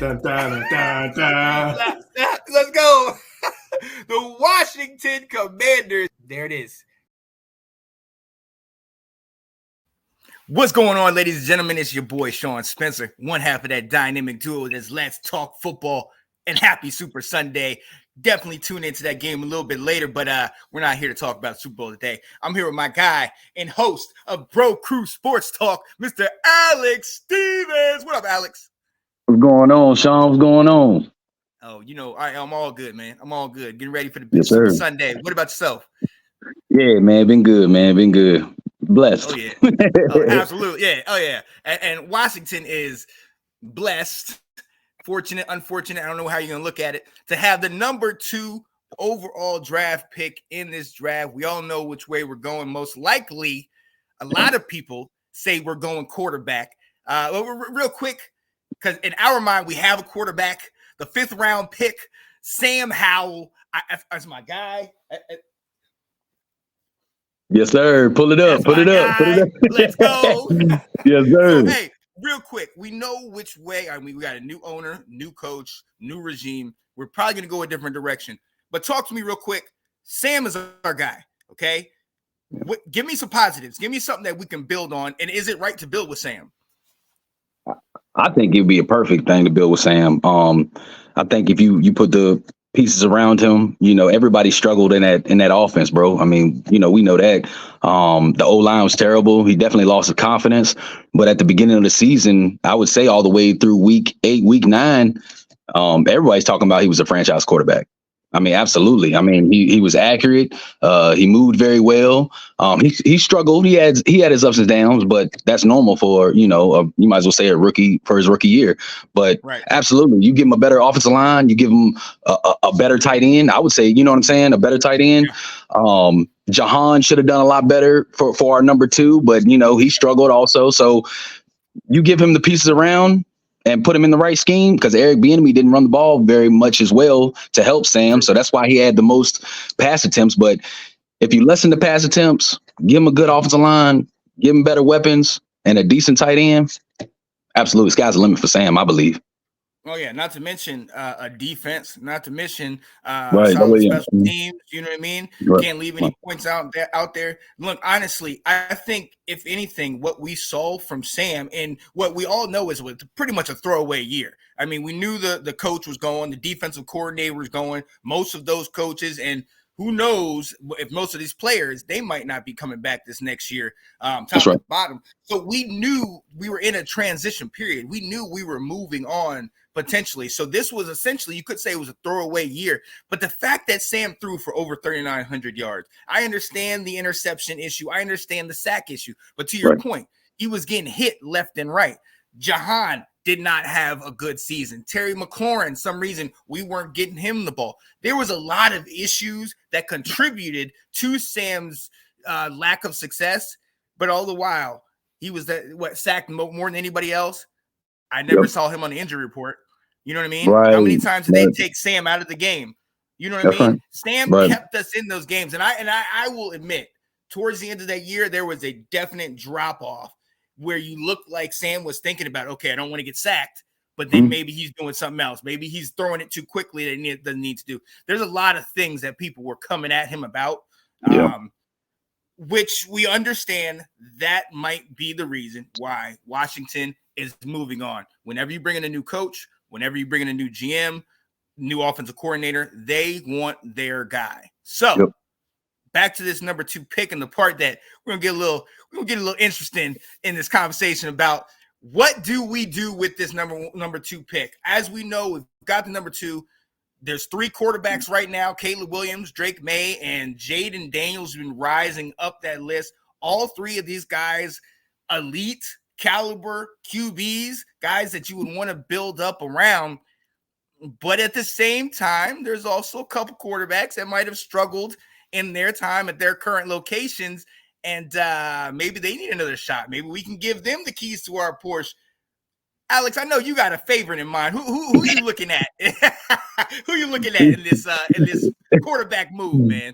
Dun, dun, dun, dun. Let's go. The Washington Commanders. There it is. What's going on, ladies and gentlemen? It's your boy, Sean Spencer, one half of that dynamic duo that's Let's Talk Football, and happy Super Sunday. Definitely tune into that game a little bit later, but we're not here to talk about Super Bowl today. I'm here with my guy and host of Bro Crew Sports Talk, Mr. Alex Stevens. What up, Alex? What's going on, Sean? What's going on? Oh, I'm all good, man. I'm all good. Getting ready for the big Super Sunday. What about yourself? Yeah, man. Been good, man. Been good. Blessed. Oh, yeah. Oh, absolutely. Yeah. Oh, yeah. And Washington is blessed, fortunate, unfortunate. I don't know how you're going to look at it, to have the number 2 overall draft pick in this draft. We all know which way we're going. Most likely, a lot of people say we're going quarterback. Real quick, because in our mind, we have a quarterback. The 5th round pick, Sam Howell, as my guy. Yes, sir. Pull it up. Put it up. Let's go. Yes, sir. So, hey, real quick, we know which way. I mean, we got a new owner, new coach, new regime. We're probably going to go a different direction. But talk to me real quick. Sam is our guy, okay? Give me some positives. Give me something that we can build on. And is it right to build with Sam? I think it'd be a perfect thing to build with Sam. I think if you put the pieces around him, everybody struggled in that offense, bro. I mean, we know that. The O-line was terrible. He definitely lost his confidence. But at the beginning of the season, I would say all the way through week 8, week 9, everybody's talking about he was a franchise quarterback. I mean, absolutely. I mean, he was accurate. He moved very well. He struggled. He had his ups and downs, but that's normal for, you might as well say a rookie for his rookie year. But right. Absolutely, you give him a better offensive line, you give him a better tight end. I would say, you know what I'm saying, a better tight end. Yeah. Jahan should have done a lot better for our number 2, but he struggled also. So you give him the pieces around and put him in the right scheme, because Eric Bieniemy didn't run the ball very much as well to help Sam. So that's why he had the most pass attempts. But if you lessen the pass attempts, give him a good offensive line, give him better weapons and a decent tight end, absolutely, sky's the limit for Sam, I believe. Oh, yeah, not to mention a defense, not to mention right. solid special teams, you know what I mean? Right. Can't leave any points out there. Look, honestly, I think, if anything, what we saw from Sam and what we all know is it was pretty much a throwaway year. I mean, we knew the coach was going, the defensive coordinator was going, most of those coaches, and who knows if most of these players, they might not be coming back this next year, top to bottom. So we knew we were in a transition period. We knew we were moving on potentially. So this was essentially, you could say it was a throwaway year. But the fact that Sam threw for over 3,900 yards, I understand the interception issue. I understand the sack issue. But to your point, he was getting hit left and right. Jahan did not have a good season. Terry McLaurin, some reason we weren't getting him the ball. There was a lot of issues that contributed to Sam's lack of success. But all the while, he was sacked more than anybody else. I never saw him on the injury report. You know what I mean? Right. How many times did they take Sam out of the game? You know what I mean? Sam kept us in those games. And I will admit, towards the end of that year, there was a definite drop-off where you looked like Sam was thinking about, okay, I don't want to get sacked, but then maybe he's doing something else. Maybe he's throwing it too quickly that he doesn't need to do. There's a lot of things that people were coming at him about, which we understand that might be the reason why Washington is moving on. Whenever you bring in a new coach, whenever you bring in a new GM, new offensive coordinator, they want their guy. So back to this number 2 pick, and the part that we're gonna get a little interesting in this conversation about what do we do with this number 2 pick. As we know, we've got the number 2. There's 3 quarterbacks right now: Calab Williams, Drake Maye, and Jayden Daniels have been rising up that list. All 3 of these guys, elite caliber QBs, guys that you would want to build up around. But at the same time, there's also a couple quarterbacks that might have struggled in their time at their current locations, and maybe they need another shot. Maybe we can give them the keys to our Porsche. Alex, I know you got a favorite in mind. Who you looking at? Who you looking at in this quarterback move, man?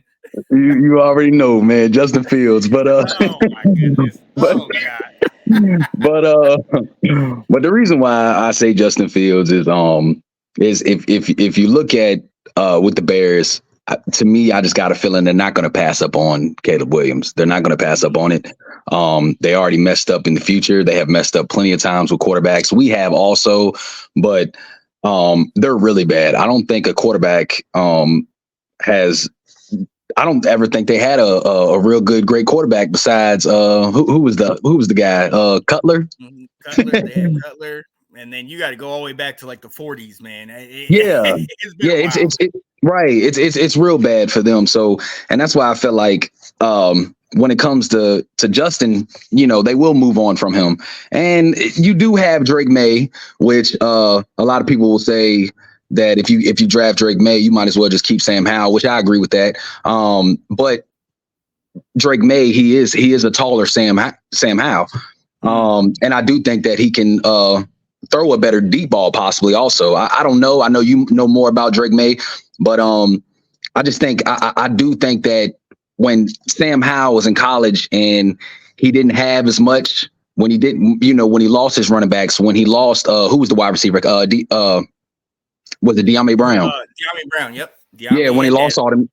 You already know, man. Justin Fields, but oh my goodness, oh god. But the reason why I say Justin Fields is if you look at with the Bears, to me, I just got a feeling they're not going to pass up on Caleb Williams. They're not going to pass up on it. They already messed up in the future. They have messed up plenty of times with quarterbacks. We have also, but they're really bad. I don't think a quarterback has. I don't ever think they had a real great quarterback besides who was the guy Cutler. Cutler, they have Cutler, and then you got to go all the way back to like the 40s, man. It's right. It's real bad for them. So, and that's why I felt like when it comes to Justin, they will move on from him. And you do have Drake Maye, which a lot of people will say that if you draft Drake Maye, you might as well just keep Sam Howell, which I agree with that. But Drake Maye, he is a taller Sam Howell. And I do think that he can throw a better deep ball possibly also. I don't know. I know you know more about Drake Maye, but I just think I do think that when Sam Howell was in college and he didn't have as much when he didn't, when he lost his running backs, when he lost who was the wide receiver? Was it De'Ami Brown? De'Ami Brown, yep. When he lost all them,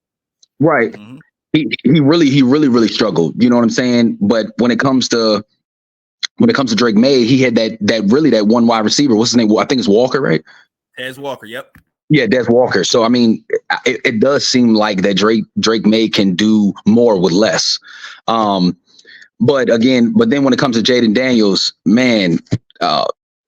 right? Mm-hmm. He really struggled. You know what I'm saying? But when it comes to Drake Maye, he had that one wide receiver. What's his name? I think it's Walker, right? Des Walker, yep. Yeah, Des Walker. So I mean, it does seem like that Drake Maye can do more with less. But then when it comes to Jayden Daniels, man.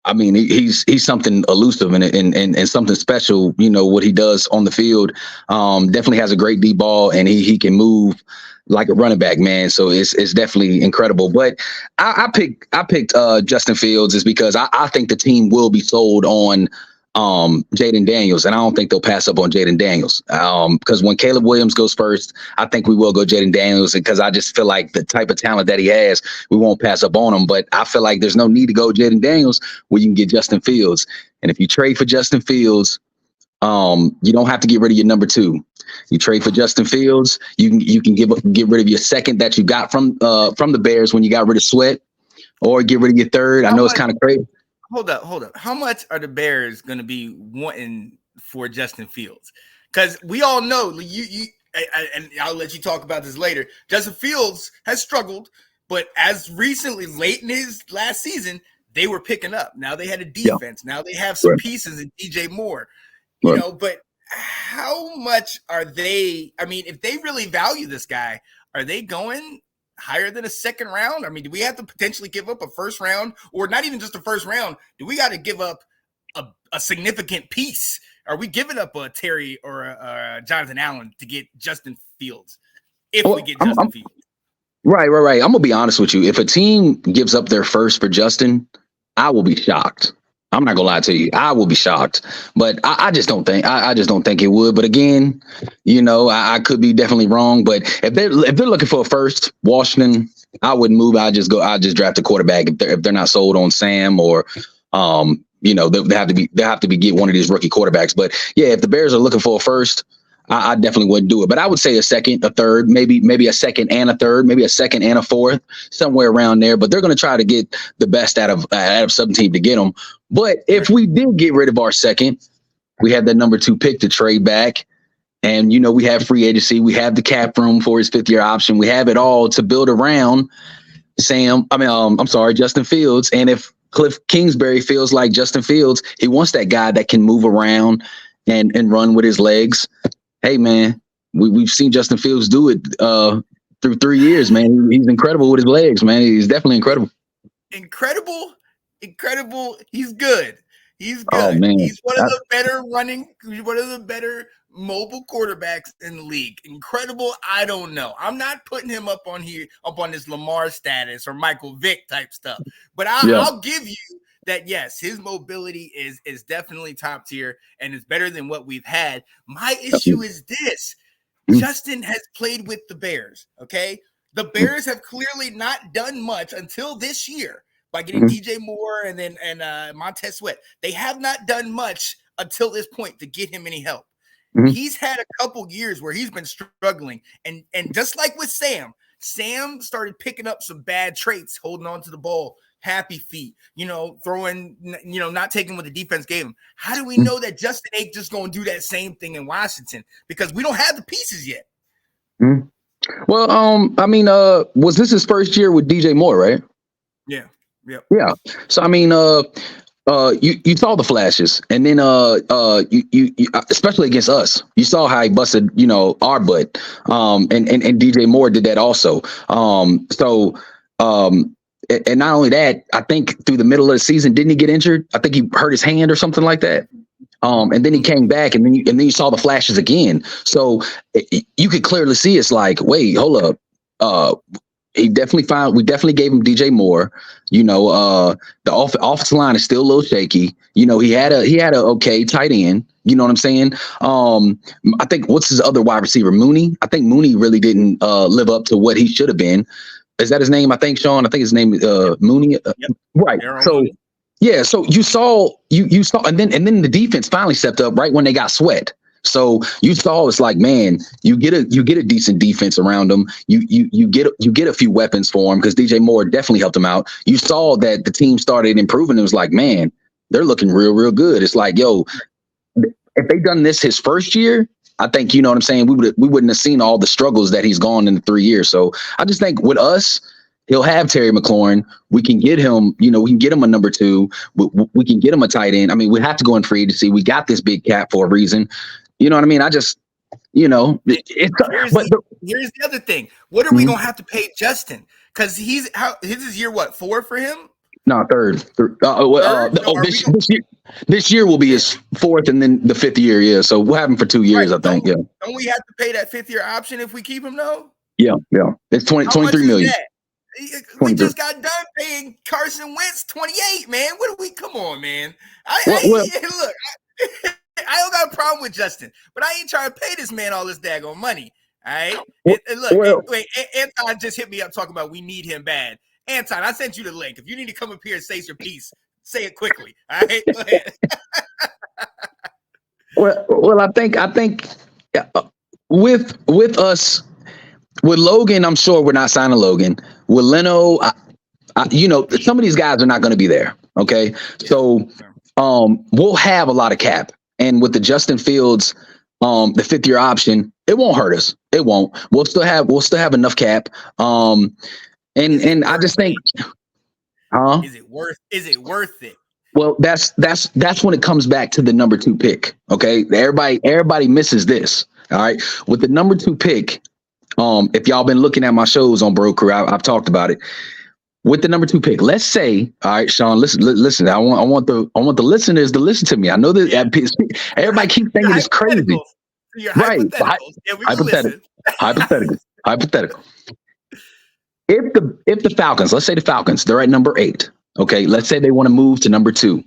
I mean, he's something elusive and something special. What he does on the field. Definitely has a great deep ball, and he can move like a running back, man. So it's definitely incredible. But I picked Justin Fields is because I think the team will be sold on Jayden Daniels, and I don't think they'll pass up on Jayden Daniels. Because when Caleb Williams goes first, I think we will go Jayden Daniels, because I just feel like the type of talent that he has, we won't pass up on him. But I feel like there's no need to go Jayden Daniels where you can get Justin Fields. And if you trade for Justin Fields, you don't have to get rid of your number 2. You trade for Justin Fields, you can get rid of your second that you got from the Bears when you got rid of Sweat, or get rid of your third. I know it's kind of crazy. Hold up. How much are the Bears going to be wanting for Justin Fields? Because we all know and I'll let you talk about this later. Justin Fields has struggled, but as recently, late in his last season, they were picking up. Now they had a defense. Yeah. Now they have some pieces in DJ Moore. But how much are they? I mean, if they really value this guy, are they going higher than a second round? I mean, do we have to potentially give up a first round, or not even just a first round? Do we got to give up a significant piece? Are we giving up a Terry or a Jonathan Allen to get Justin Fields? We get Justin Fields. Right. I'm gonna be honest with you. If a team gives up their first for Justin, I will be shocked. I'm not gonna lie to you. I will be shocked, but I just don't think it would. But again, I could be definitely wrong. But if they're looking for a first, Washington, I wouldn't move. I'll just draft a quarterback if they're not sold on Sam, or they have to be get one of these rookie quarterbacks. But yeah, if the Bears are looking for a first, I definitely wouldn't do it. But I would say a second, a third, maybe a second and a third, maybe a second and a fourth, somewhere around there. But they're going to try to get the best out of some team to get them. But if we did get rid of our second, we have that number 2 pick to trade back. And, we have free agency. We have the cap room for his 5th-year option. We have it all to build around Justin Fields. And if Cliff Kingsbury feels like Justin Fields, he wants that guy that can move around and run with his legs. Hey, man, we've seen Justin Fields do it through 3 years, man. He's incredible with his legs, man. He's definitely incredible. Incredible. He's good. He's good. Oh, man. He's one of the better mobile quarterbacks in the league. Incredible. I don't know. I'm not putting him up on this Lamar status or Michael Vick type stuff, but I'll give you that. Yes, his mobility is definitely top tier, and it's better than what we've had. My issue is this. Justin has played with the Bears. Okay. The Bears have clearly not done much until this year by getting DJ Moore and Montez Sweat. They have not done much until this point to get him any help. He's had a couple years where he's been struggling. And just like with Sam started picking up some bad traits, holding on to the ball, happy feet, throwing, not taking what the defense gave him. How do we know that Justin ain't just going to do that same thing in Washington? Because we don't have the pieces yet. Mm-hmm. Well, was this his first year with DJ Moore, right? Yeah. Yep. Yeah. So, I mean, you saw the flashes, and then you especially against us, you saw how he busted, our butt. And DJ Moore did that also. And not only that, I think through the middle of the season, didn't he get injured? I think he hurt his hand or something like that. And then he came back, and then you saw the flashes again. So you could clearly see it's like, wait, hold up. We definitely gave him DJ Moore. The offensive line is still a little shaky. He had a okay tight end. You know what I'm saying? I think what's his other wide receiver, Mooney? I think Mooney really didn't live up to what he should have been. Is that his name? I think, Sean. I think his name is Mooney. Yep. Right. So Mooney. Yeah, so you saw, and then the defense finally stepped up right when they got sweat. So you saw it's like, man, you get a decent defense around them. You get a few weapons for him because DJ Moore definitely helped him out. You saw that the team started improving. It was like, man, they're looking real, real good. It's like, yo, if they done this his first year, I think, you know what I'm saying, we wouldn't have seen all the struggles that he's gone in the 3 years. So I just think with us, he'll have Terry McLaurin. We can get him, we can get him a number 2. We can get him a tight end. I mean, we have to go in free agency. We got this big cap for a reason. You know what I mean? I just, here's the other thing. What are we going to have to pay Justin? Because his is year, what, 4 for him? No, third. This year will be his 4th, and then the 5th year. Yeah. So we'll have him for 2 years, right. I think. Yeah. Don't we have to pay that 5th year option if we keep him though? Yeah. It's 23 million. We just got done paying Carson Wentz 28, man. Come on, man. Look, I don't got a problem with Justin, but I ain't trying to pay this man all this daggone money. All right. Wait, Anton just hit me up talking about we need him bad. Anton, I sent you the link. If you need to come up here and say your piece, say it quickly. All right. Go ahead. Well, I think with us. With Logan, I'm sure we're not signing Logan. With Leno, some of these guys are not going to be there. Okay, so we'll have a lot of cap, and with the Justin Fields, the 5th year option, it won't hurt us. It won't. We'll still have enough cap. And I just think, is it worth it? Well, that's when it comes back to the number 2 pick. Okay, everybody misses this. All right, with the number 2 pick. If y'all been looking at my shows on Bro Crew, I've talked about it. With the number 2 pick, let's say, all right, Sean, listen. I want the listeners to listen to me. I know that everybody keeps thinking it's crazy. Right? Hypothetical. If the Falcons, let's say the Falcons, they're at number 8. Okay, let's say they want to move to number 2.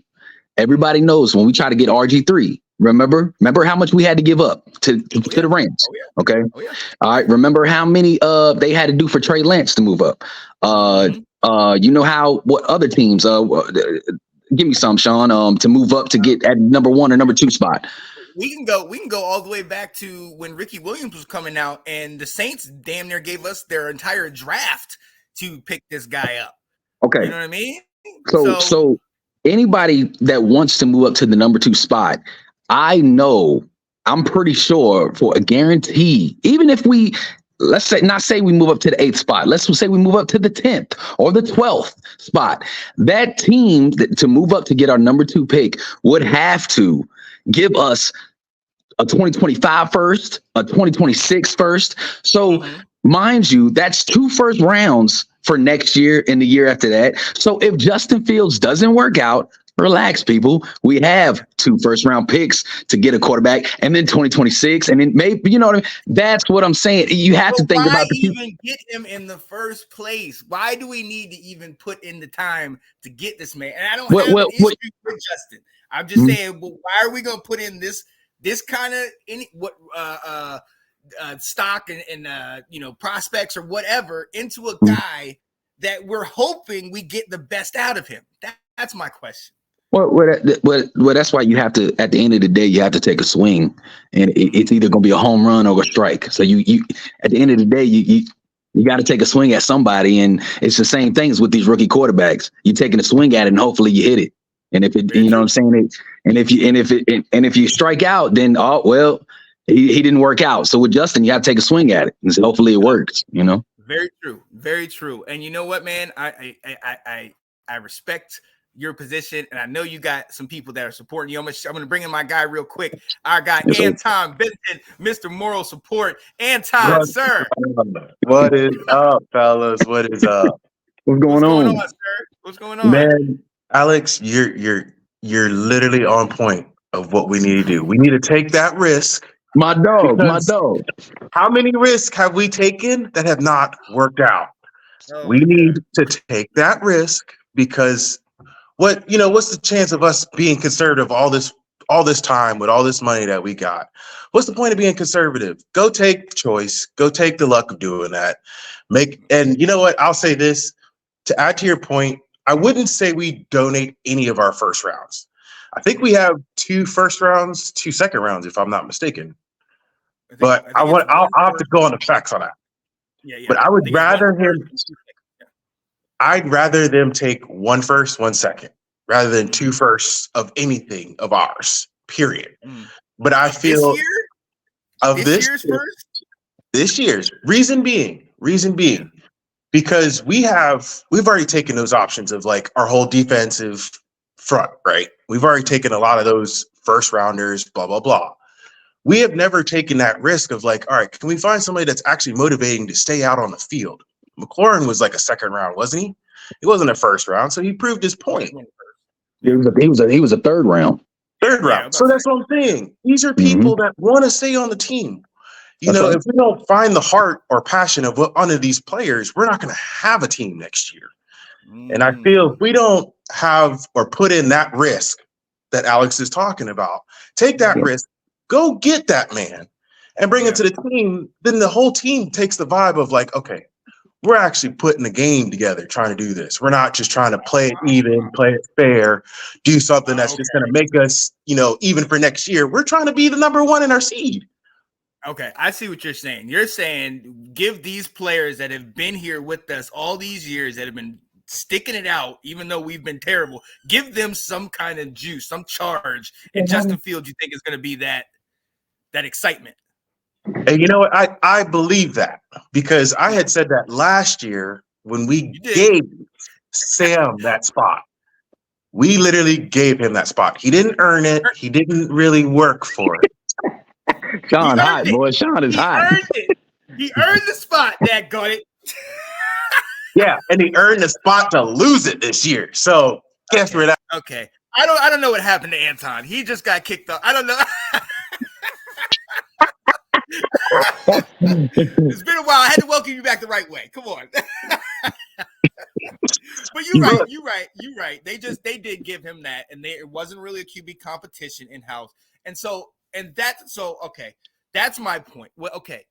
Everybody knows when we try to get RG3. Remember how much we had to give up to the Rams. Oh, yeah. Okay. Oh, yeah. All right. Remember how many they had to do for Trey Lance to move up. What other teams give me some, Sean, to move up to get at number 1 or number 2 spot. We can go all the way back to when Ricky Williams was coming out, and the Saints damn near gave us their entire draft to pick this guy up. Okay. You know what I mean? So anybody that wants to move up to the number 2 spot, I'm pretty sure for a guarantee, even if we, not say we move up to the 8th spot, let's say we move up to the 10th or the 12th spot, that team to move up to get our number 2 pick would have to give us a 2025 first, a 2026 first. So mind you, that's 2 first rounds for next year and the year after that. So if Justin Fields doesn't work out, relax, people. We have 2 first round picks to get a quarterback, and then 2026, and then maybe, you know what I mean? That's what I'm saying. You have to think about the even get him in the first place. Why do we need to even put in the time to get this man? And I don't have an issue with Justin. I'm just saying, well, why are we going to put in this kind of stock and prospects or whatever into a guy that we're hoping we get the best out of him? That's my question. Well, that's why you have to, at the end of the day, you have to take a swing, and it's either going to be a home run or a strike. So you at the end of the day, You got to take a swing at somebody, and it's the same things with these rookie quarterbacks. You're taking a swing at it, and hopefully you hit it. And if it, you know what I'm saying, and if you strike out, then he didn't work out. So with Justin, you have to take a swing at it, and so hopefully it works. You know. Very true, very true. And you know what, man, I respect your position, and I know you got some people that are supporting you. I'm going to bring in my guy real quick. Our guy, Anton Benson, Mr. Moral Support. Anton, sir. What is up, fellas? What is up? What's going on, sir? What's going on? Man, Alex, you're literally on point of what we need to do. We need to take that risk. My dog. How many risks have we taken that have not worked out? We need to take that risk because what's the chance of us being conservative all this time with all this money that we got? What's the point of being conservative? Go take choice. Go take the luck of doing that. And you know what? I'll say this to add to your point. I wouldn't say we donate any of our first rounds. I think we have 2 first rounds, 2 second rounds, if I'm not mistaken. But I'll have to go on the facts on that. Yeah. But I would rather I'd rather them take 1 first, 1 second, rather than 2 firsts of anything of ours. Period. But I feel this year's first. This year's reason being, because we've already taken those options of like our whole defensive front, right? We've already taken a lot of those first rounders, blah, blah, blah. We have never taken that risk of like, all right, can we find somebody that's actually motivating to stay out on the field? McLaurin was like a second round, wasn't he? He wasn't a first round, so he proved his point. He was a third round. Third round. So that's what I'm saying. These are people that want to stay on the team. If we don't find the heart or passion of one of these players, we're not going to have a team next year. And I feel if we don't have or put in that risk that Alex is talking about, take that risk, go get that man and bring it to the team, then the whole team takes the vibe of like, okay, we're actually putting a game together trying to do this. We're not just trying to play it even, play it fair, do something that's just going to make us, even for next year. We're trying to be the number 1 in our seed. Okay, I see what you're saying. You're saying give these players that have been here with us all these years, that have been sticking it out, even though we've been terrible, give them some kind of juice, some charge. And Justin Fields, you think is going to be that excitement? And you know what? I believe that because I had said that last year when we gave Sam that spot. We literally gave him that spot. He didn't earn it. He didn't really work for it. Sean hot, boy. Sean is hot. He earned the spot, that got it. Yeah, and he earned the spot to lose it this year. So guess where that? Okay, I don't know what happened to Anton. He just got kicked off. I don't know. It's been a while. I had to welcome you back the right way. Come on. But you're right. They did give him that, and it wasn't really a QB competition in house, okay. That's my point. Well, okay.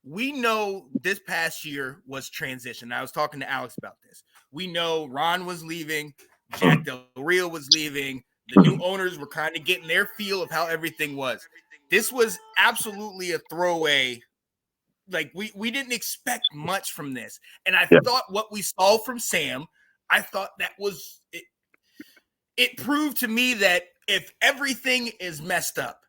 We know this past year was transition. I was talking to Alex about this. We know Ron was leaving, Jack Del Rio was leaving. The new owners were kind of getting their feel of how everything was. This was absolutely a throwaway. Like we didn't expect much from this. And I thought what we saw from Sam, I thought that was it. It proved to me that if everything is messed up,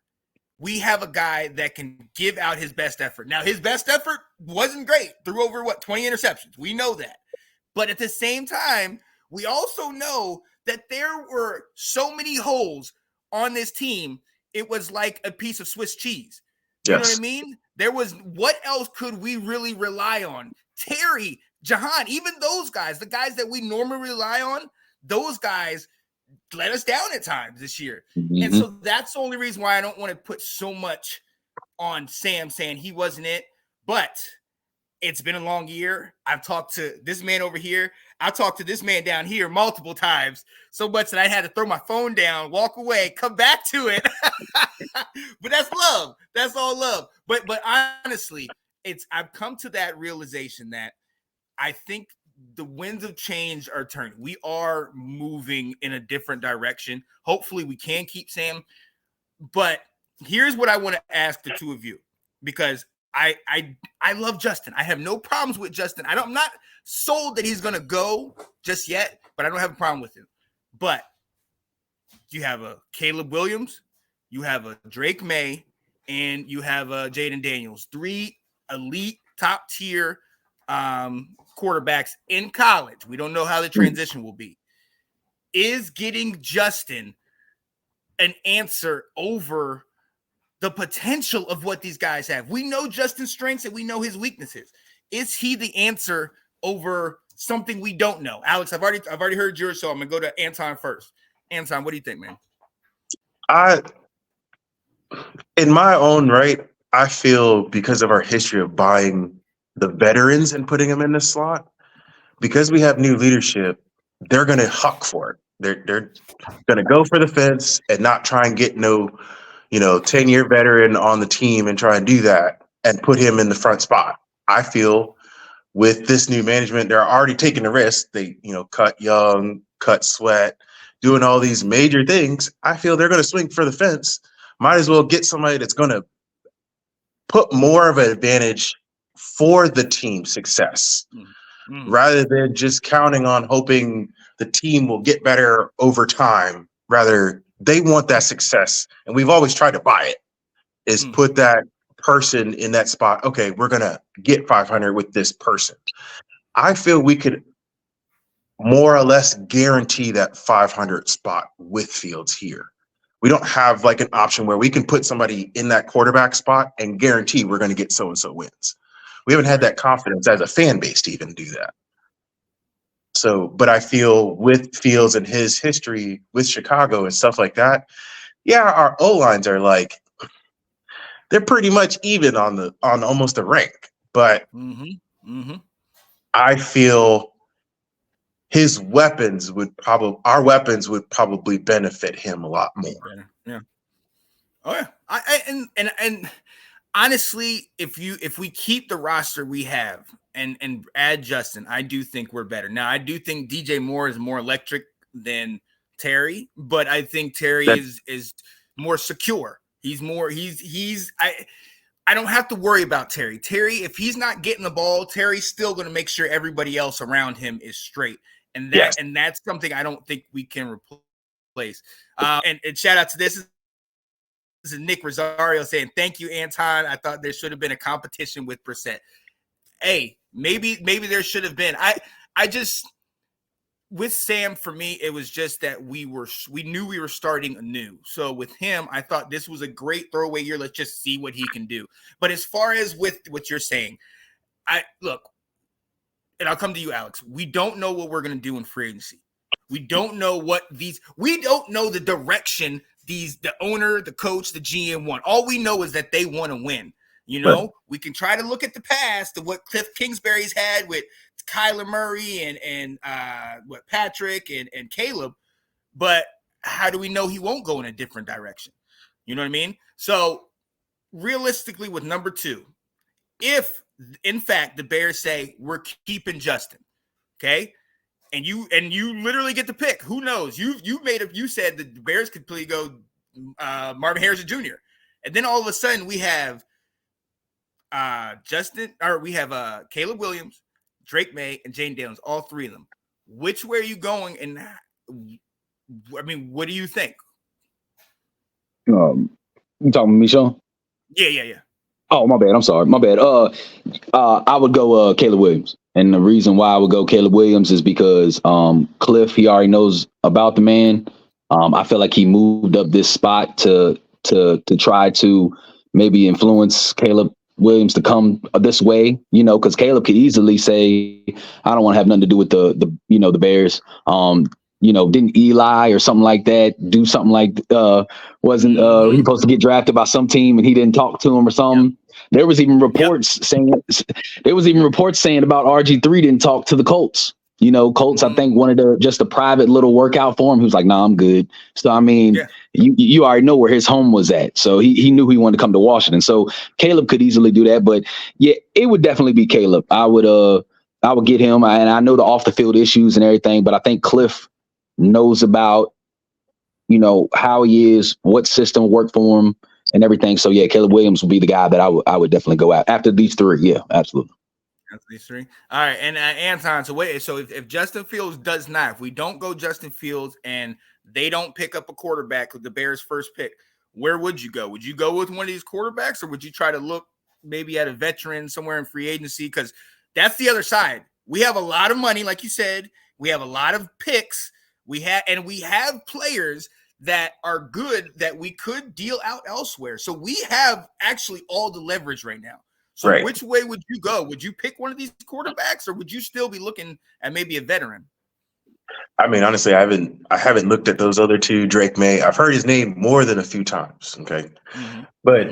we have a guy that can give out his best effort. Now, his best effort wasn't great. Threw over 20 interceptions. We know that. But at the same time, we also know that there were so many holes on this team. It was like a piece of Swiss cheese. You know what I mean? There was, what else could we really rely on? Terry, Jahan, even those guys, the guys that we normally rely on, those guys let us down at times this year. And so that's the only reason why I don't want to put so much on Sam saying he wasn't it. But it's been a long year. I've talked to this man over here. I talked to this man down here multiple times, so much that I had to throw my phone down, walk away, come back to it. But that's love. That's all love. But honestly, I've come to that realization that I think the winds of change are turning. We are moving in a different direction. Hopefully we can keep Sam. But here's what I want to ask the two of you, because I love Justin. I have no problems with Justin. I'm not sold that he's gonna go just yet, but I don't have a problem with him. But you have a Calab Williams, you have a Drake Maye, and you have a Jayden Daniels. 3 elite top tier quarterbacks in college. We don't know how the transition will be. Is getting Justin an answer over the potential of what these guys have? We know Justin's strengths and we know his weaknesses. Is he the answer over something we don't know? Alex, I've already heard yours, so I'm gonna go to Anton first. Anton, what do you think, man? In my own right, I feel because of our history of buying the veterans and putting them in the slot, because we have new leadership, they're going to huck for it. They're going to go for the fence and not try and get no, 10-year veteran on the team and try and do that and put him in the front spot. I feel with this new management, they're already taking the risk. They, cut Young, cut Sweat, doing all these major things. I feel they're going to swing for the fence. Might as well get somebody that's going to put more of an advantage for the team's success rather than just counting on hoping the team will get better over time. Rather, they want that success. And we've always tried to buy it, is put that person in that spot. Okay, we're going to get 500 with this person. I feel we could more or less guarantee that 500 spot with Fields here. We don't have like an option where we can put somebody in that quarterback spot and guarantee we're going to get so-and-so wins. We haven't had that confidence as a fan base to even do that. So, but I feel with Fields and his history with Chicago and stuff like that, yeah, our O-lines are like, they're pretty much even on almost a rank. But I feel our weapons would probably benefit him a lot more. Yeah. Oh yeah. And honestly, if we keep the roster we have and add Justin, I do think we're better. Now, I do think DJ Moore is more electric than Terry, but I think Terry is more secure. I don't have to worry about Terry. Terry, if he's not getting the ball, Terry's still going to make sure everybody else around him is straight. And that's something I don't think we can replace. And shout out to this is Nick Rosario saying, thank you, Anton. I thought there should have been a competition with Brissett. Hey, maybe there should have been. I just, with Sam, for me, it was just that we knew we were starting anew. So with him, I thought this was a great throwaway year. Let's just see what he can do. But as far as with what you're saying, and I'll come to you, Alex. We don't know what we're going to do in free agency. We don't know we don't know the direction the owner, the coach, the GM want. All we know is that they want to win. We can try to look at the past of what Cliff Kingsbury's had with Kyler Murray and what Patrick and Caleb, but how do we know he won't go in a different direction? You know what I mean? So realistically, with number 2, if in fact the Bears say we're keeping Justin, okay, and you literally get to pick, who knows? You said that the Bears could play go Marvin Harrison Jr. And then all of a sudden we have we have Calab Williams, Drake Maye, and Jayden Daniels, all 3 of them. Which way are you going? And I mean, what do you think? You talking to me, Sean? Yeah. Oh, my bad. I'm sorry. My bad. I would go Calab Williams. And the reason why I would go Calab Williams is because Cliff, he already knows about the man. I feel like he moved up this spot to try to maybe influence Calab Williams to come this way, because Caleb could easily say, I don't want to have nothing to do with the Bears. Didn't Eli or something like that do something like wasn't he supposed to get drafted by some team and he didn't talk to him or something? Yep. There was even reports saying about RG3 didn't talk to the Colts. Colts, I think, wanted just a private little workout for him. He was like, nah, I'm good. So, I mean, you already know where his home was at. So he knew he wanted to come to Washington. So Caleb could easily do that. But yeah, it would definitely be Caleb. I would get him. And I know the off the field issues and everything, but I think Cliff knows about, how he is, what system worked for him. and everything. So yeah, Caleb Williams would be the guy that I would definitely go out after these three. Yeah, absolutely. After these three. All right, and Anton. So wait. So if Justin Fields does not, if we don't go Justin Fields and they don't pick up a quarterback with the Bears' first pick, where would you go? Would you go with one of these quarterbacks, or would you try to look maybe at a veteran somewhere in free agency? Because that's the other side. We have a lot of money, like you said. We have a lot of picks. We have players that are good that we could deal out elsewhere. So we have actually all the leverage right now. So Right. Which way would you go? Would you pick one of these quarterbacks, or would you still be looking at maybe a veteran? I mean, honestly, I haven't looked at those other two, Drake Maye. I've heard his name more than a few times. Okay. But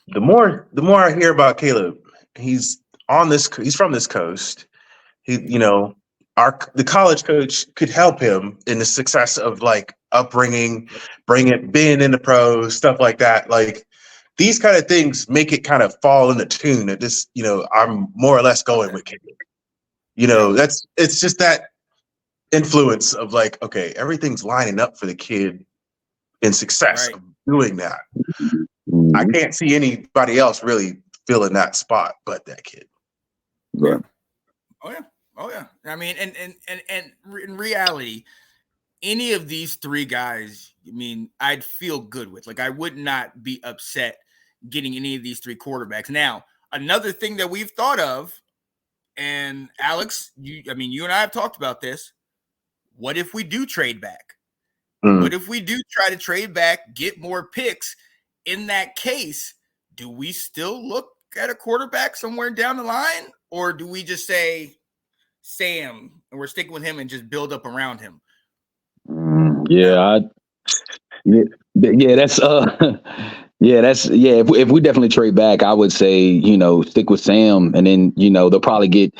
the more I hear about Caleb, he's from this coast. The college coach could help him in the success of like upbringing, being in the pros, stuff like that. Like these kind of things make it kind of fall in the tune that this, I'm more or less going with Caleb. It's just that influence of like, okay, everything's lining up for the kid in success of doing that. I can't see anybody else really filling that spot but that kid. Right. Oh yeah. I mean, and in reality, any of these three guys, I mean, I'd feel good with. Like, I would not be upset getting any of these three quarterbacks. Now, another thing that we've thought of, and Alex, you and I have talked about this. What if we do trade back? What if we do try to trade back, get more picks? In that case, do we still look at a quarterback somewhere down the line? Or do we just say Sam and we're sticking with him and just build up around him? If we definitely trade back, I would say, stick with Sam, and then, they'll probably get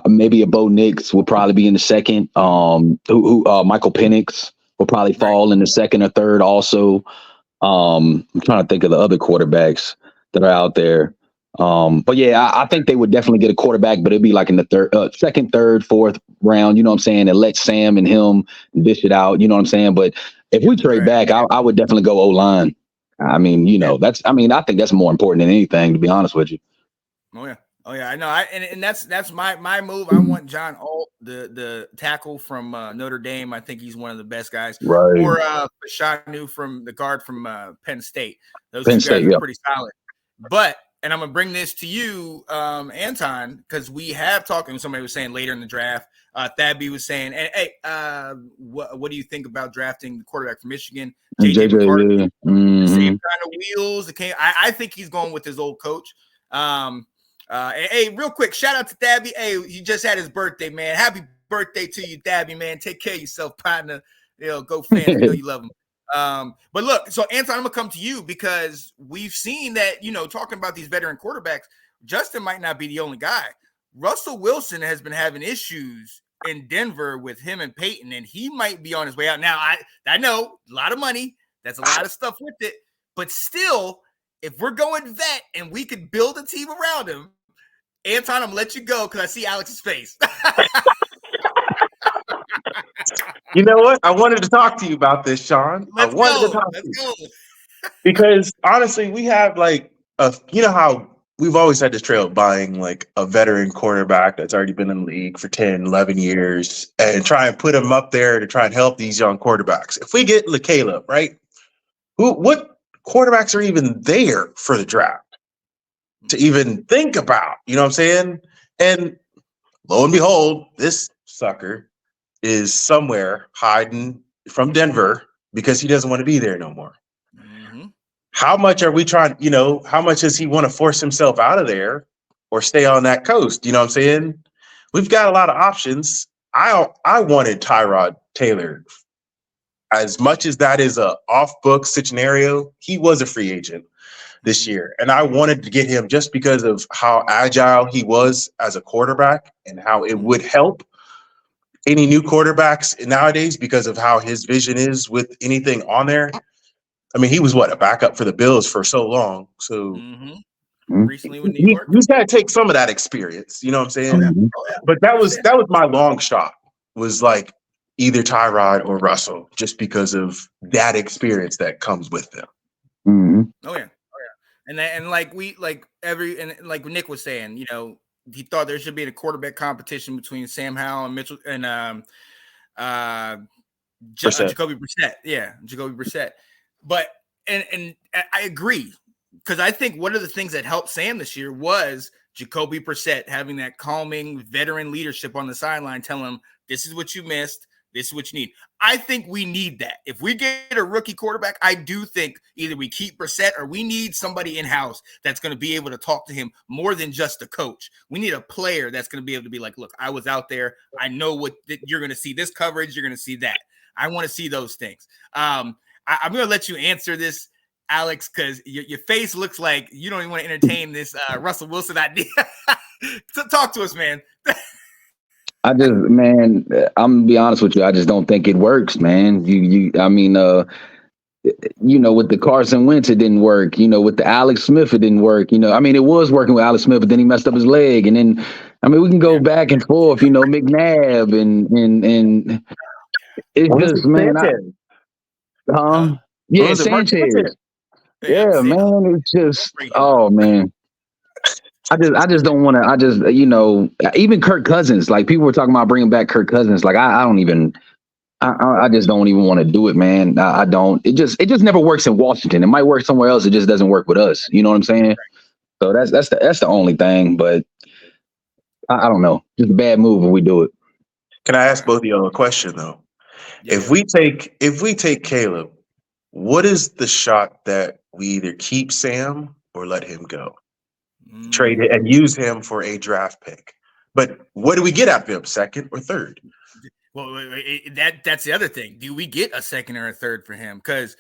maybe a Bo Nix will probably be in the second. Michael Penix will probably fall in the second or third also. I'm trying to think of the other quarterbacks that are out there. But yeah, I think they would definitely get a quarterback, but it'd be like in the second, third, fourth round, you know what I'm saying? And let Sam and him dish it out, you know what I'm saying? But if we trade back, I would definitely go O-line. I mean, I think that's more important than anything, to be honest with you. Oh yeah, I know. And that's my move. I want John Alt, the tackle from Notre Dame. I think he's one of the best guys. Right. Or Fashanu from the guard from Penn State. Those two guys are pretty solid. But and I'm gonna bring this to you, Anton, because we have talked. And somebody was saying later in the draft. Thabby was saying, "Hey, what do you think about drafting the quarterback from Michigan, JJ McCarthy? The same kind of wheels. I think he's going with his old coach." Hey, real quick, shout out to Thabby. Hey, he just had his birthday, man. Happy birthday to you, Thabby, man. Take care of yourself, partner. Go fans. We know you love him. But look, so Anton, I'm gonna come to you because we've seen that, talking about these veteran quarterbacks, Justin might not be the only guy. Russell Wilson has been having issues in Denver with him and Peyton, and he might be on his way out. Now, I know a lot of money. That's a lot of stuff with it. But still, if we're going vet and we could build a team around him, Anton, I'm gonna let you go because I see Alex's face. You know what? I wanted to talk to you about this, Sean. Let's go. Because honestly, we have like how we've always had this trail of buying like a veteran quarterback that's already been in the league for 10, 11 years and try and put him up there to try and help these young quarterbacks. If we get Caleb, right? What quarterbacks are even there for the draft to even think about? You know what I'm saying? And lo and behold, this sucker is somewhere hiding from Denver because he doesn't want to be there no more. How much are we trying, how much does he want to force himself out of there or stay on that coast? You know what I'm saying? We've got a lot of options. I wanted Tyrod Taylor. As much as that is a off-book scenario, he was a free agent this year. And I wanted to get him just because of how agile he was as a quarterback and how it would help any new quarterbacks nowadays because of how his vision is with anything on there. I mean, he was a backup for the Bills for so long. So recently with New York, he's got to take some of that experience. You know what I'm saying? But that was my long shot. Was like either Tyrod or Russell, just because of that experience that comes with them. Oh yeah. And like Nick was saying, he thought there should be a quarterback competition between Sam Howell and Mitchell and Jacoby Brissett. Yeah, Jacoby Brissett. But and I agree, because I think one of the things that helped Sam this year was Jacoby Brissett having that calming veteran leadership on the sideline, telling him, this is what you missed. This is what you need. I think we need that. If we get a rookie quarterback, I do think either we keep Brissett or we need somebody in-house that's going to be able to talk to him more than just a coach. We need a player that's going to be able to be like, look, I was out there. I know what you're going to see this coverage. You're going to see that. I want to see those things. I'm going to let you answer this, Alex, because your face looks like you don't even want to entertain this Russell Wilson idea. So talk to us, man. I'm gonna be honest with you. I just don't think it works, man. With the Carson Wentz, it didn't work. With the Alex Smith, it didn't work. It was working with Alex Smith, but then he messed up his leg. And then, we can go back and forth, McNabb and it's just, man. Sanchez. Yeah, man. It's just, oh, man. I just don't want to. Even Kirk Cousins, like people were talking about bringing back Kirk Cousins. Like I just don't even want to do it, man. I don't. It just never works in Washington. It might work somewhere else. It just doesn't work with us. You know what I'm saying? So that's the only thing. But I don't know. Just a bad move if we do it. Can I ask both of y'all a question though? Yeah. If we take Caleb, what is the shot that we either keep Sam or let him go? Trade it and use him for a draft pick. But what do we get out of him? Second or third? Well, that's the other thing. Do we get a second or a third for him? Because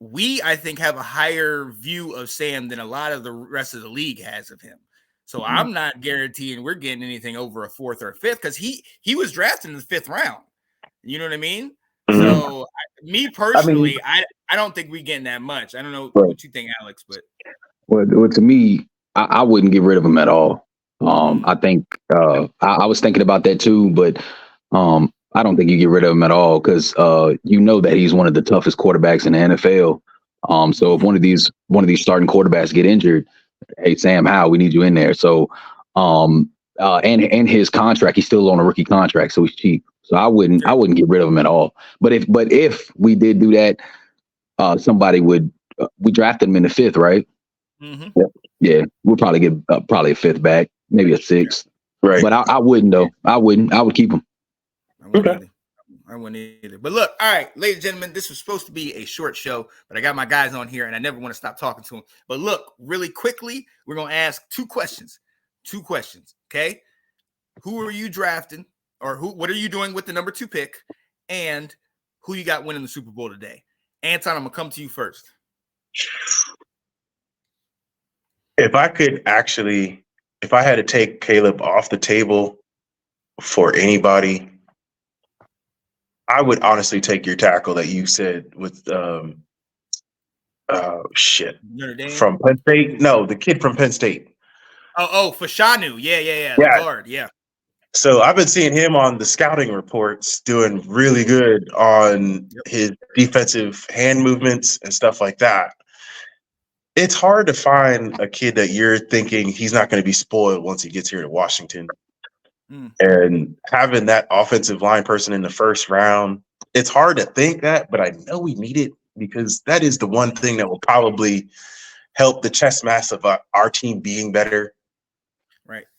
I think, have a higher view of Sam than a lot of the rest of the league has of him. So I'm not guaranteeing we're getting anything over a fourth or a fifth, because he was drafted in the 5th round. You know what I mean? Mm-hmm. So me personally, I don't think we're getting that much. I don't know what you think, Alex, but well, to me, I wouldn't get rid of him at all. I think I was thinking about that too, but I don't think you get rid of him at all, because that he's one of the toughest quarterbacks in the NFL. So if one of these starting quarterbacks get injured, hey, Sam Howell, we need you in there. So and his contract, he's still on a rookie contract, so he's cheap. So I wouldn't get rid of him at all. But if we did do that, somebody would. We drafted him in the 5th, right? Mm-hmm. Yeah, we'll probably get a 5th back, maybe a 6th. Right. But I wouldn't though. I wouldn't. I would keep him. I wouldn't either. But look, all right, ladies and gentlemen, this was supposed to be a short show, but I got my guys on here and I never want to stop talking to them. But look, really quickly, we're going to ask 2 questions. 2 questions, okay? Who are you drafting, or what are you doing with the number 2 pick, and who you got winning the Super Bowl today? Anton, I'm going to come to you first. If I had to take Caleb off the table for anybody, I would honestly take your tackle that you said with Notre Dame? From Penn State. No, the kid from Penn State. Oh, Fashanu. Yeah. The guard, yeah. So I've been seeing him on the scouting reports doing really good on his defensive hand movements and stuff like that. It's hard to find a kid that you're thinking he's not going to be spoiled once he gets here to Washington. And having that offensive line person in the 1st round, it's hard to think that, but I know we need it, because that is the one thing that will probably help the chess mass of our team being better.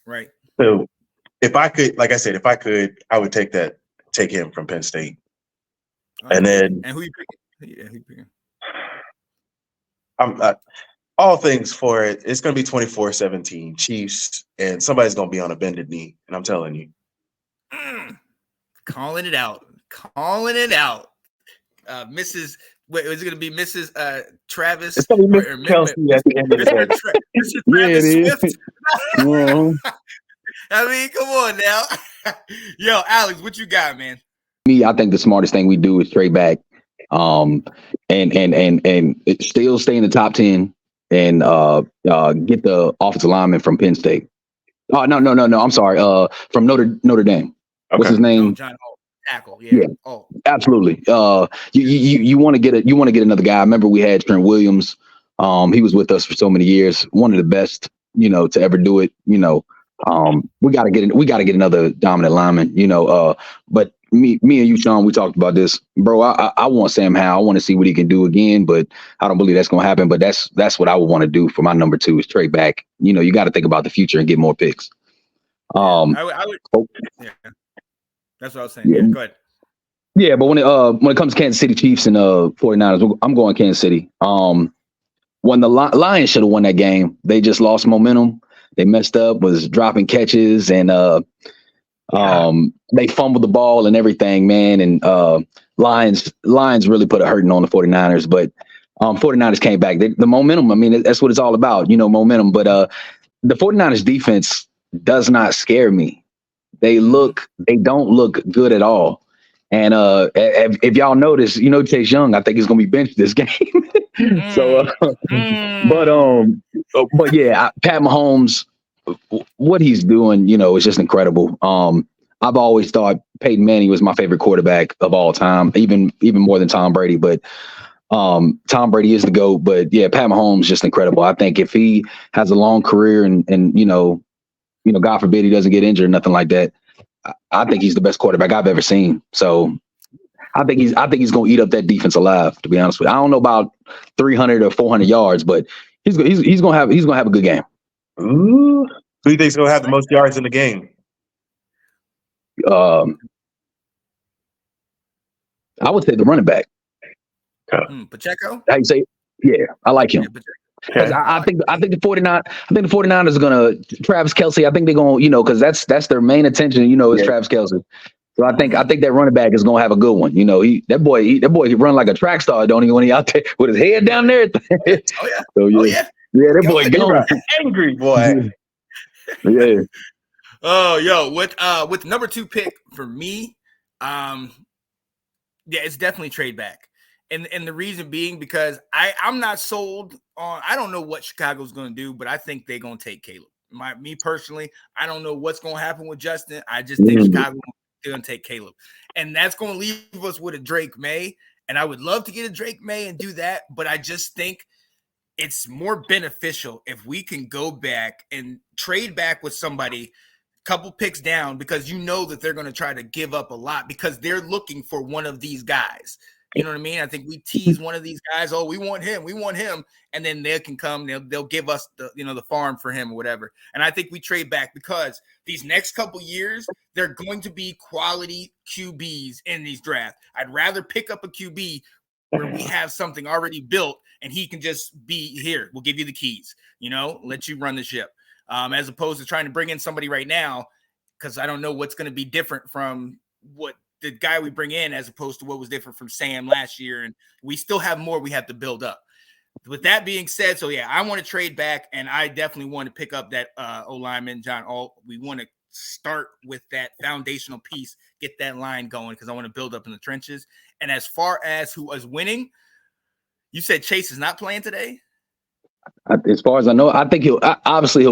Right. So if I could, like I said, I would take him from Penn State. And who you picking? Yeah, who you picking? All things for it. It's going to be 24-17 Chiefs, and somebody's going to be on a bended knee, and I'm telling you. Calling it out. Mrs. Wait, is it going to be Mrs. Travis? It's going to be Mrs. Kelsey at the end of the day. Mr. Travis Swift. I mean, come on now. Yo, Alex, what you got, man? Me, I think the smartest thing we do is trade back, and still stay in the top 10. And get the offensive lineman from Penn State. Oh, no. I'm sorry. From Notre Dame. Okay. What's his name? John Hall. Tackle. Yeah. Absolutely. You want to get another guy. I remember we had Trent Williams. He was with us for so many years. One of the best, to ever do it. We got to get another dominant lineman. But me and you, Sean, we talked about this, bro. I want Sam Howell. I want to see what he can do again, but I don't believe that's going to happen. But that's what I would want to do for my number 2 is trade back. You got to think about the future and get more picks. I would. Yeah, that's what I was saying. Yeah, go ahead. Yeah, but when it comes to Kansas City Chiefs and 49ers, I'm going Kansas City. When the Lions should have won that game, they just lost momentum. They messed up, was dropping catches, and they fumbled the ball and everything, man. And Lions really put a hurting on the 49ers, but 49ers came back. The momentum, I mean, that's what it's all about, momentum. But the 49ers defense does not scare me. They don't look good at all. And if y'all notice, Chase Young, I think he's going to be benched this game. But yeah, Pat Mahomes, what he's doing, is just incredible. I've always thought Peyton Manning was my favorite quarterback of all time, even more than Tom Brady. But Tom Brady is the GOAT. But yeah, Pat Mahomes just incredible. I think if he has a long career and God forbid he doesn't get injured or nothing like that, I think he's the best quarterback I've ever seen. So I think he's going to eat up that defense alive, to be honest with you. I don't know about 300 or 400 yards, but he's going to have a good game. Ooh. Who do you think's going to have the most yards in the game? I would say the running back. Pacheco? How you say? Yeah, I like him. I think the 49ers are gonna Travis Kelce. I think they're gonna, because that's their main attention, is Travis Kelce. So I think that running back is gonna have a good one. That boy he run like a track star, don't he? When he out there with his head down there. Oh yeah. So, yeah, that boy going angry boy. Yeah. Oh, with number 2 pick for me, it's definitely trade back. And the reason being because I'm not sold on. I don't know what Chicago's going to do, but I think they're going to take Caleb. Me personally, I don't know what's going to happen with Justin. I just think Chicago is going to take Caleb, and that's going to leave us with a Drake Maye. And I would love to get a Drake Maye and do that, but I just think it's more beneficial if we can go back and trade back with somebody, couple picks down, because that they're going to try to give up a lot because they're looking for one of these guys. You know what I mean? I think we tease one of these guys. Oh, we want him. And then they can come, they'll give us the farm for him or whatever. And I think we trade back because these next couple years, they're going to be quality QBs in these drafts. I'd rather pick up a QB where we have something already built and he can just be here. We'll give you the keys, let you run the ship. As opposed to trying to bring in somebody right now, because I don't know what's going to be different from what the guy we bring in as opposed to what was different from Sam last year. And we still have more we have to build up. With that being said, so yeah, I want to trade back, and I definitely want to pick up that O-lineman, John Alt. We want to start with that foundational piece, get that line going, because I want to build up in the trenches. And as far as who is winning, you said Chase is not playing today? As far as I know, I think he'll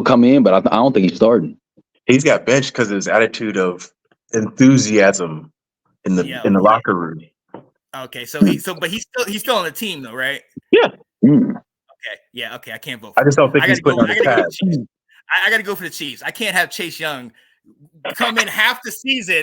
come in, but I don't think he's starting. He's got benched because of his attitude of enthusiasm in the locker room. Okay, but he's still on the team though, right? Yeah. Okay, yeah, okay. I can't vote for I just don't think he's putting on his pad. I got to go for the Chiefs. I can't have Chase Young come in half the season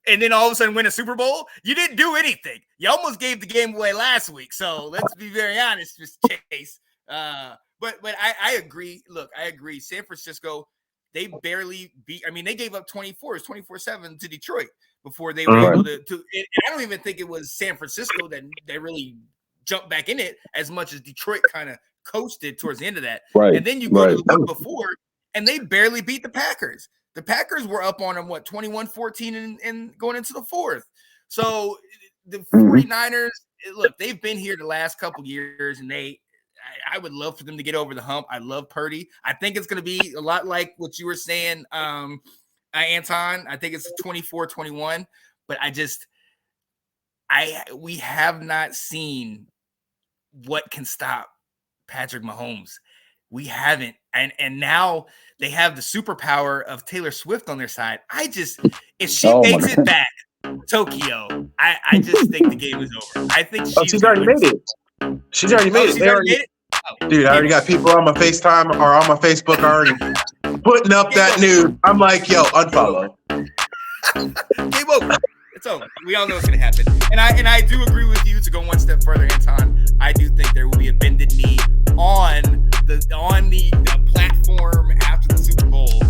and then all of a sudden win a Super Bowl. You didn't do anything. You almost gave the game away last week. So let's be very honest, Mr. Chase. But I agree. Look, I agree. San Francisco, they barely beat. I mean, they gave up 24-7 to Detroit before they were able to. And I don't even think it was San Francisco that they really jumped back in it as much as Detroit kind of coasted towards the end of that. Right. And then you go to the week before, and they barely beat the Packers. The Packers were up on them, 21-14 and going into the fourth. So the 49ers, look, they've been here the last couple years, and I would love for them to get over the hump. I love Purdy. I think it's going to be a lot like what you were saying, Anton. I think it's 24-21, but we have not seen what can stop Patrick Mahomes. We haven't. And now they have the superpower of Taylor Swift on their side. If she makes it back, Tokyo, I just think the game is over. I think she's already made it. She's already made it. Dude, I already got people on my FaceTime or on my Facebook already putting up that news. I'm like, yo, unfollow. Game over. It's over. We all know what's gonna happen. And I do agree with you to go one step further, Anton. I do think there will be a bended knee on the platform after the Super Bowl